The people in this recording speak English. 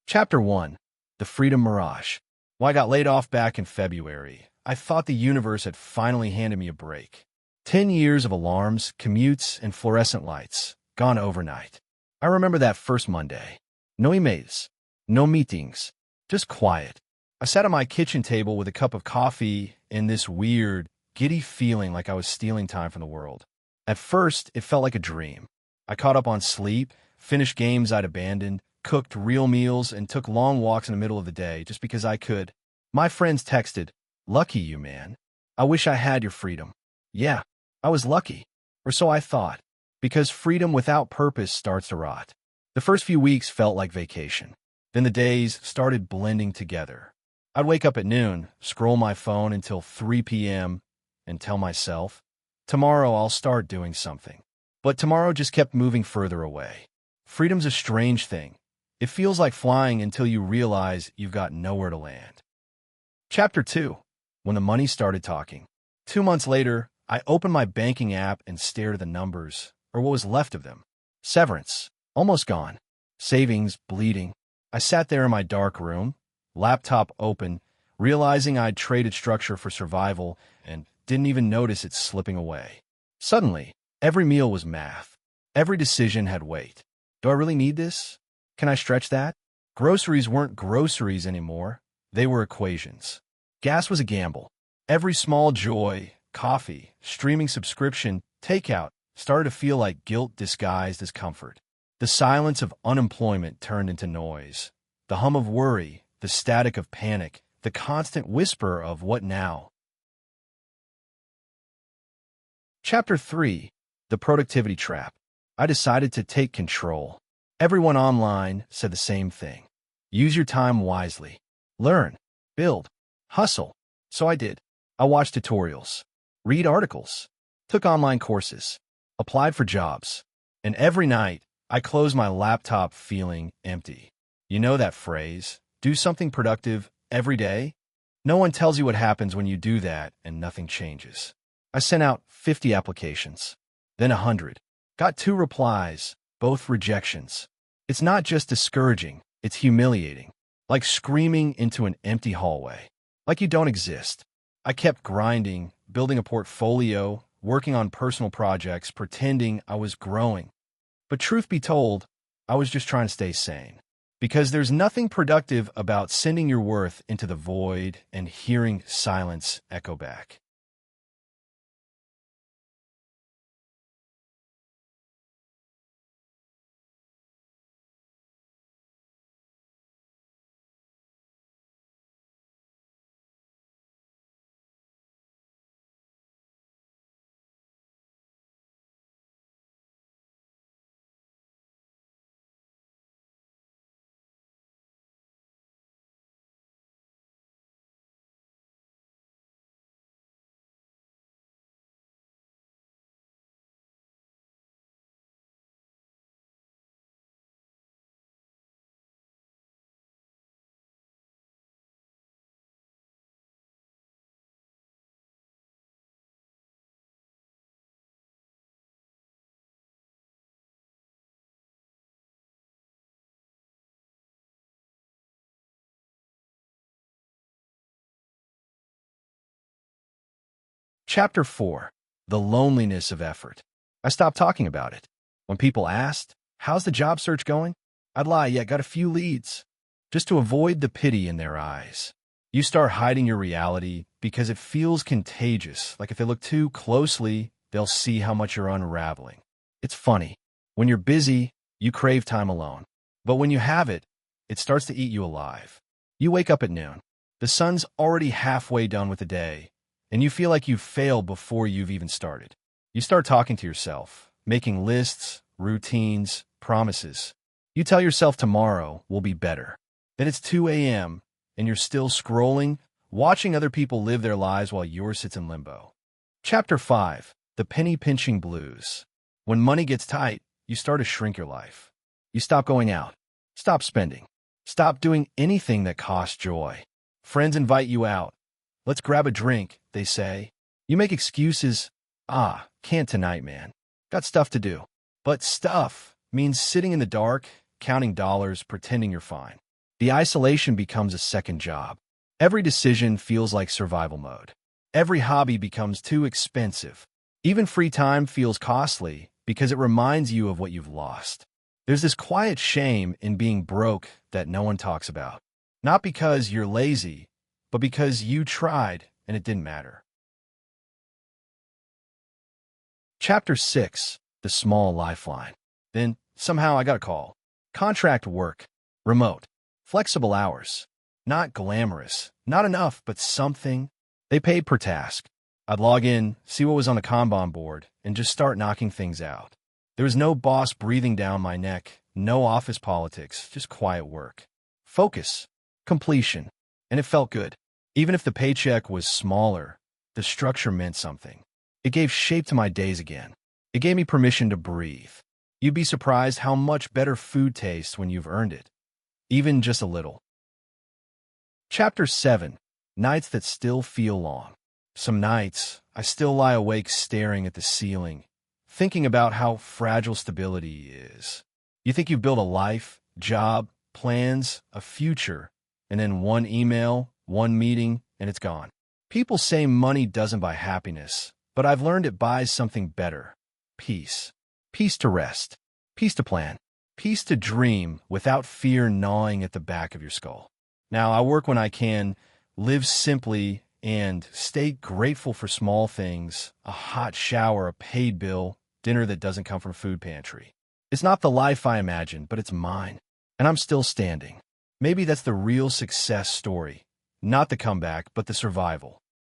Chapter 1. The Freedom Mirage. Well, I got laid off back in February. I thought the universe had finally handed me a break. 10 years of alarms, commutes, and fluorescent lights, gone overnight. I remember that first Monday. No emails, no meetings, just quiet. I sat at my kitchen table with a cup of coffee in this weird, giddy feeling like I was stealing time from the world. At first, it felt like a dream. I caught up on sleep, finished games I'd abandoned, cooked real meals, and took long walks in the middle of the day just because I could. My friends texted, "Lucky you, man. I wish I had your freedom." Yeah, I was lucky. Or so I thought. Because freedom without purpose starts to rot. The first few weeks felt like vacation. Then the days started blending together. I'd wake up at noon, scroll my phone until 3 p.m., and tell myself, tomorrow I'll start doing something. But tomorrow just kept moving further away. Freedom's a strange thing. It feels like flying until you realize you've got nowhere to land. Chapter 2. When the money started talking. 2 months later, I opened my banking app and stared at the numbers, or what was left of them. Severance, almost gone. Savings, bleeding. I sat there in my dark room, laptop open, realizing I'd traded structure for survival and didn't even notice it slipping away. Suddenly, every meal was math. Every decision had weight. Do I really need this? Can I stretch that? Groceries weren't groceries anymore. They were equations. Gas was a gamble. Every small joy, coffee, streaming subscription, takeout, started to feel like guilt disguised as comfort. The silence of unemployment turned into noise. The hum of worry, the static of panic, the constant whisper of what now? Chapter 3. The Productivity Trap. I decided to take control. Everyone online said the same thing. Use your time wisely. Learn, build, hustle. So I did. I watched tutorials, read articles, took online courses, applied for jobs, and every night I closed my laptop feeling empty. You know that phrase, do something productive every day? No one tells you what happens when you do that and nothing changes. I sent out 50 applications, then 100. Got 2 replies, both rejections. It's not just discouraging, it's humiliating. Like screaming into an empty hallway. Like you don't exist. I kept grinding, building a portfolio, working on personal projects, pretending I was growing. But truth be told, I was just trying to stay sane. Because there's nothing productive about sending your worth into the void and hearing silence echo back. Chapter 4. The Loneliness of Effort. I stopped talking about it. When people asked, how's the job search going? I'd lie, yeah, got a few leads. Just to avoid the pity in their eyes. You start hiding your reality because it feels contagious, like if they look too closely, they'll see how much you're unraveling. It's funny. When you're busy, you crave time alone. But when you have it, it starts to eat you alive. You wake up at noon. The sun's already halfway done with the day, and you feel like you've failed before you've even started. You start talking to yourself, making lists, routines, promises. You tell yourself tomorrow will be better. Then it's 2 a.m., and you're still scrolling, watching other people live their lives while yours sits in limbo. Chapter 5. The Penny-Pinching Blues. When money gets tight, you start to shrink your life. You stop going out. Stop spending. Stop doing anything that costs joy. Friends invite you out. Let's grab a drink, they say. You make excuses. Can't tonight, man. Got stuff to do. But stuff means sitting in the dark, counting dollars, pretending you're fine. The isolation becomes a second job. Every decision feels like survival mode. Every hobby becomes too expensive. Even free time feels costly because it reminds you of what you've lost. There's this quiet shame in being broke that no one talks about. Not because you're lazy, but because you tried and it didn't matter. Chapter 6. The Small Lifeline. Then, somehow I got a call. Contract work. Remote. Flexible hours. Not glamorous. Not enough, but something. They paid per task. I'd log in, see what was on the Kanban board, and just start knocking things out. There was no boss breathing down my neck, no office politics, just quiet work. Focus. Completion. And it felt good. Even if the paycheck was smaller, the structure meant something. It gave shape to my days again. It gave me permission to breathe. You'd be surprised how much better food tastes when you've earned it. Even just a little. Chapter 7. Nights that still feel long. Some nights, I still lie awake staring at the ceiling, thinking about how fragile stability is. You think you've built a life, job, plans, a future, and then one email, one meeting, and it's gone. People say money doesn't buy happiness, but I've learned it buys something better. Peace. Peace to rest. Peace to plan. Peace to dream without fear gnawing at the back of your skull. Now, I work when I can, live simply, and stay grateful for small things, a hot shower, a paid bill, dinner that doesn't come from a food pantry. It's not the life I imagined, but it's mine, and I'm still standing. Maybe that's the real success story, not the comeback, but the survival.